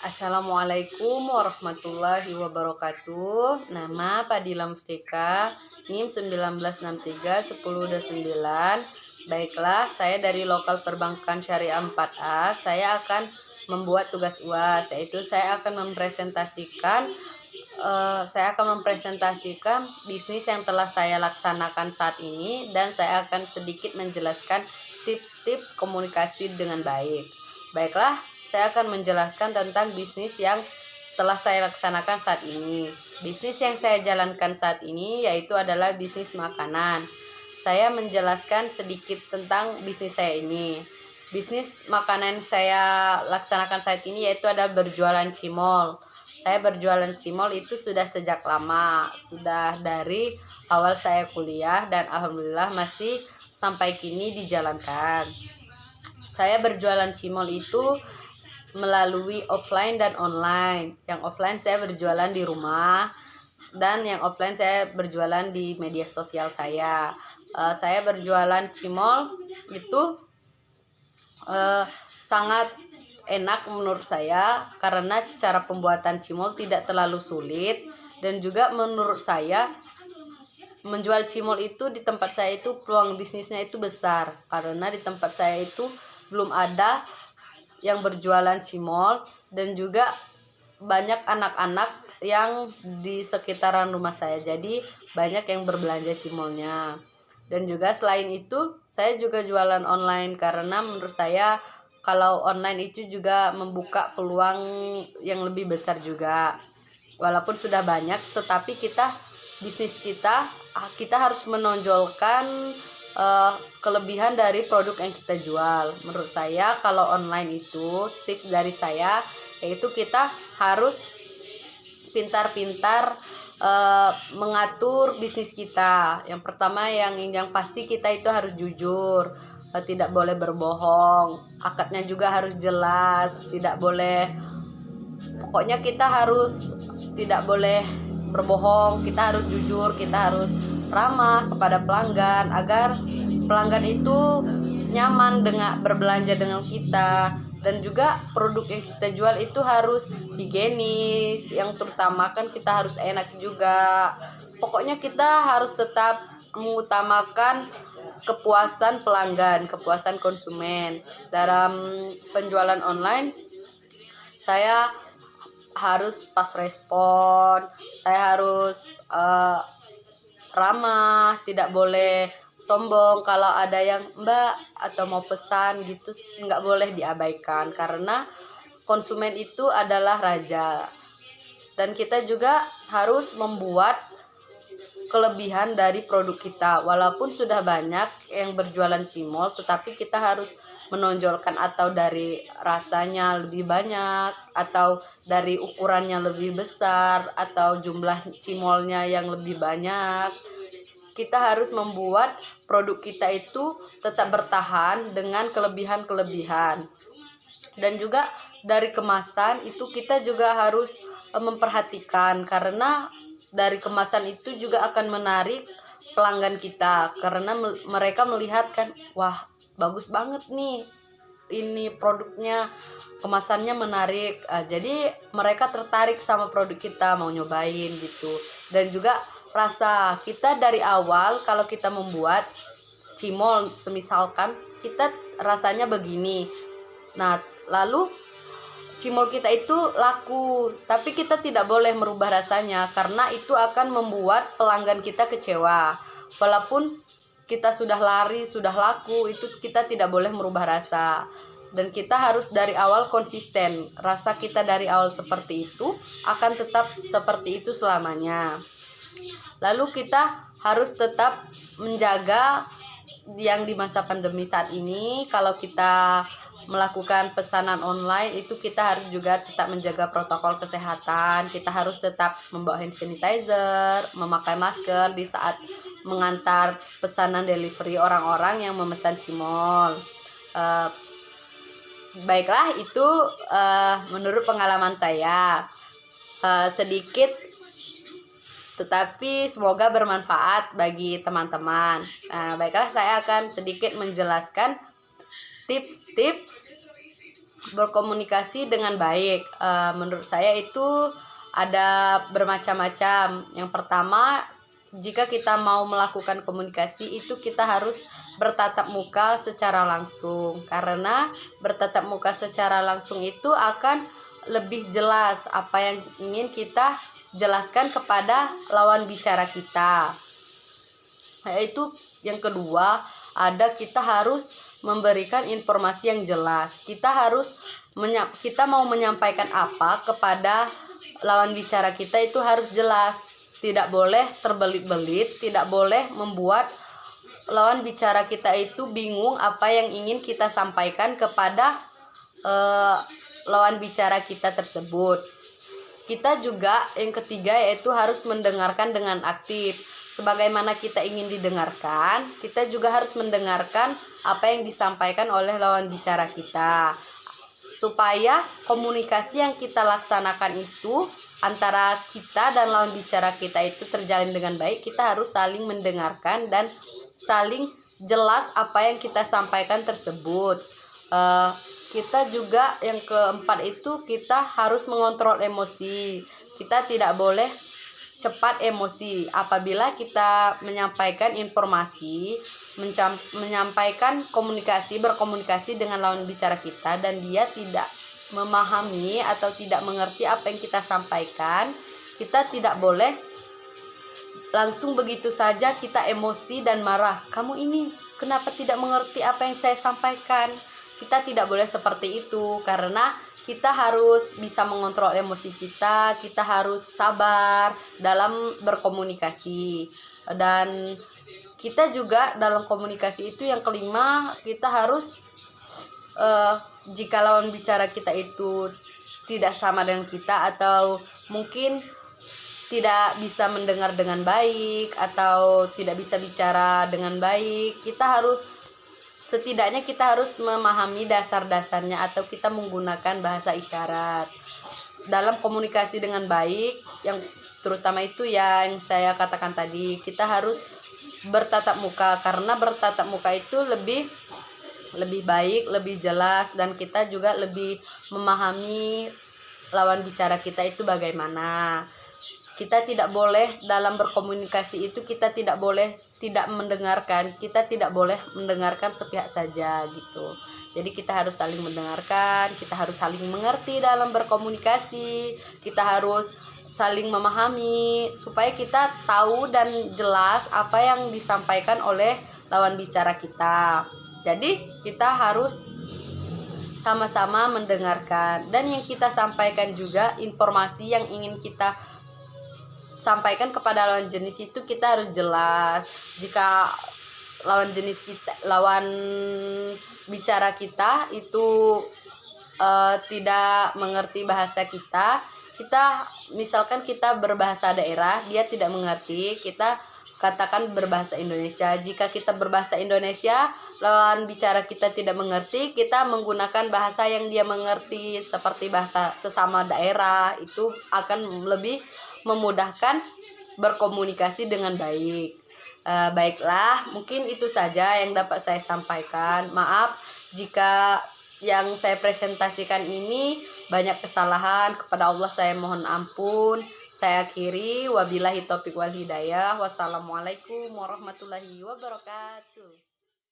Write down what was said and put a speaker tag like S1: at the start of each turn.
S1: Assalamualaikum warahmatullahi wabarakatuh. Nama Padila Mustika, NIM 1963 1029. Baiklah, saya dari Lokal Perbankan Syariah 4A. Saya akan membuat tugas UAS, yaitu saya akan mempresentasikan bisnis yang telah saya laksanakan saat ini, dan saya akan sedikit menjelaskan tips-tips komunikasi dengan baik. Baiklah, saya akan menjelaskan tentang bisnis yang telah saya laksanakan saat ini. Bisnis yang saya jalankan saat ini yaitu adalah bisnis makanan. Saya menjelaskan sedikit tentang bisnis saya ini. Bisnis makanan saya laksanakan saat ini yaitu adalah berjualan cimol. Saya berjualan cimol itu sudah sejak lama, sudah dari awal saya kuliah, dan alhamdulillah masih sampai kini dijalankan. Saya berjualan cimol itu melalui offline dan online. Yang offline saya berjualan di rumah, dan yang offline saya berjualan di media sosial saya. Saya berjualan cimol itu sangat enak menurut saya, karena cara pembuatan cimol tidak terlalu sulit, dan juga menurut saya menjual cimol itu di tempat saya itu peluang bisnisnya itu besar, karena di tempat saya itu belum ada yang berjualan cimol, dan juga banyak anak-anak yang di sekitaran rumah saya, jadi banyak yang berbelanja cimolnya. Dan juga selain itu saya juga jualan online, karena menurut saya kalau online itu juga membuka peluang yang lebih besar juga. Walaupun sudah banyak, tetapi bisnis kita harus menonjolkan kelebihan dari produk yang kita jual. Menurut saya kalau online itu, tips dari saya yaitu kita harus pintar-pintar mengatur bisnis kita. Yang pertama, yang pasti kita itu harus jujur, tidak boleh berbohong. Akadnya juga harus jelas, tidak boleh, pokoknya kita harus tidak boleh berbohong, kita harus jujur, kita harus ramah kepada pelanggan agar pelanggan itu nyaman dengan berbelanja dengan kita. Dan juga produk yang kita jual itu harus higienis, yang terutama kan kita harus enak juga. Pokoknya kita harus tetap mengutamakan kepuasan pelanggan, kepuasan konsumen. Dalam penjualan online saya harus pas respon, saya harus ramah, tidak boleh sombong. Kalau ada yang mbak atau mau pesan gitu, nggak boleh diabaikan, karena konsumen itu adalah raja. Dan kita juga harus membuat kelebihan dari produk kita. Walaupun sudah banyak yang berjualan cimol, tetapi kita harus menonjolkan, atau dari rasanya lebih banyak, atau dari ukurannya lebih besar, atau jumlah cimolnya yang lebih banyak. Kita harus membuat produk kita itu tetap bertahan dengan kelebihan-kelebihan. Dan juga dari kemasan itu kita juga harus memperhatikan, karena dari kemasan itu juga akan menarik pelanggan kita, karena mereka melihat kan, wah bagus banget nih ini produknya, kemasannya menarik. Jadi mereka tertarik sama produk kita, mau nyobain gitu. Dan juga rasa kita dari awal, kalau kita membuat cimol semisalkan kita rasanya begini, nah lalu cimol kita itu laku, tapi kita tidak boleh merubah rasanya, karena itu akan membuat pelanggan kita kecewa. Walaupun kita sudah lari, sudah laku, itu kita tidak boleh merubah rasa. Dan kita harus dari awal konsisten. Rasa kita dari awal seperti itu akan tetap seperti itu selamanya. Lalu kita harus tetap menjaga yang di masa pandemi saat ini. Kalau kita melakukan pesanan online itu, kita harus juga tetap menjaga protokol kesehatan. Kita harus tetap membawa hand sanitizer, memakai masker di saat mengantar pesanan delivery orang-orang yang memesan cimol. Baiklah, itu menurut pengalaman saya, sedikit tetapi semoga bermanfaat bagi teman-teman. Baiklah, saya akan sedikit menjelaskan tips-tips berkomunikasi dengan baik. Menurut saya itu ada bermacam-macam. Yang pertama, jika kita mau melakukan komunikasi itu kita harus bertatap muka secara langsung, karena bertatap muka secara langsung itu akan lebih jelas apa yang ingin kita jelaskan kepada lawan bicara kita. Yaitu yang kedua, kita harus memberikan informasi yang jelas. Kita mau menyampaikan apa kepada lawan bicara kita itu harus jelas. Tidak boleh terbelit-belit, tidak boleh membuat lawan bicara kita itu bingung apa yang ingin kita sampaikan kepada lawan bicara kita tersebut. Kita juga yang ketiga yaitu harus mendengarkan dengan aktif. Sebagaimana kita ingin didengarkan, kita juga harus mendengarkan apa yang disampaikan oleh lawan bicara kita. Supaya komunikasi yang kita laksanakan itu antara kita dan lawan bicara kita itu terjalin dengan baik, kita harus saling mendengarkan dan saling jelas apa yang kita sampaikan tersebut. Kita juga yang keempat itu kita harus mengontrol emosi. Kita tidak boleh cepat emosi apabila kita menyampaikan informasi, menyampaikan berkomunikasi dengan lawan bicara kita dan dia tidak memahami atau tidak mengerti apa yang kita sampaikan. Kita tidak boleh langsung begitu saja kita emosi dan marah. Kamu ini kenapa tidak mengerti apa yang saya sampaikan? Kita tidak boleh seperti itu, karena kita harus bisa mengontrol emosi kita harus sabar dalam berkomunikasi. Dan kita juga dalam komunikasi itu yang kelima, kita harus jika lawan bicara kita itu tidak sama dengan kita atau mungkin tidak bisa mendengar dengan baik atau tidak bisa bicara dengan baik, setidaknya kita harus memahami dasar-dasarnya atau kita menggunakan bahasa isyarat. Dalam komunikasi dengan baik, yang terutama itu yang saya katakan tadi, kita harus bertatap muka, karena bertatap muka itu lebih baik, lebih jelas, dan kita juga lebih memahami lawan bicara kita itu bagaimana. Kita tidak boleh dalam berkomunikasi itu kita tidak boleh tidak mendengarkan, kita tidak boleh mendengarkan sepihak saja gitu. Jadi kita harus saling mendengarkan, kita harus saling mengerti dalam berkomunikasi, kita harus saling memahami supaya kita tahu dan jelas apa yang disampaikan oleh lawan bicara kita. Jadi kita harus sama-sama mendengarkan, dan yang kita sampaikan juga informasi yang ingin kita sampaikan kepada lawan jenis itu kita harus jelas. Jika lawan bicara kita itu tidak mengerti bahasa kita misalkan kita berbahasa daerah, dia tidak mengerti, kita katakan berbahasa Indonesia. Jika kita berbahasa Indonesia, lawan bicara kita tidak mengerti, kita menggunakan bahasa yang dia mengerti seperti bahasa sesama daerah, itu akan lebih memudahkan berkomunikasi dengan baik. Baiklah, mungkin itu saja yang dapat saya sampaikan. Maaf jika yang saya presentasikan ini banyak kesalahan, kepada Allah saya mohon ampun. Saya akhiri, wabillahi taufiq wal hidayah. Wassalamualaikum warahmatullahi wabarakatuh.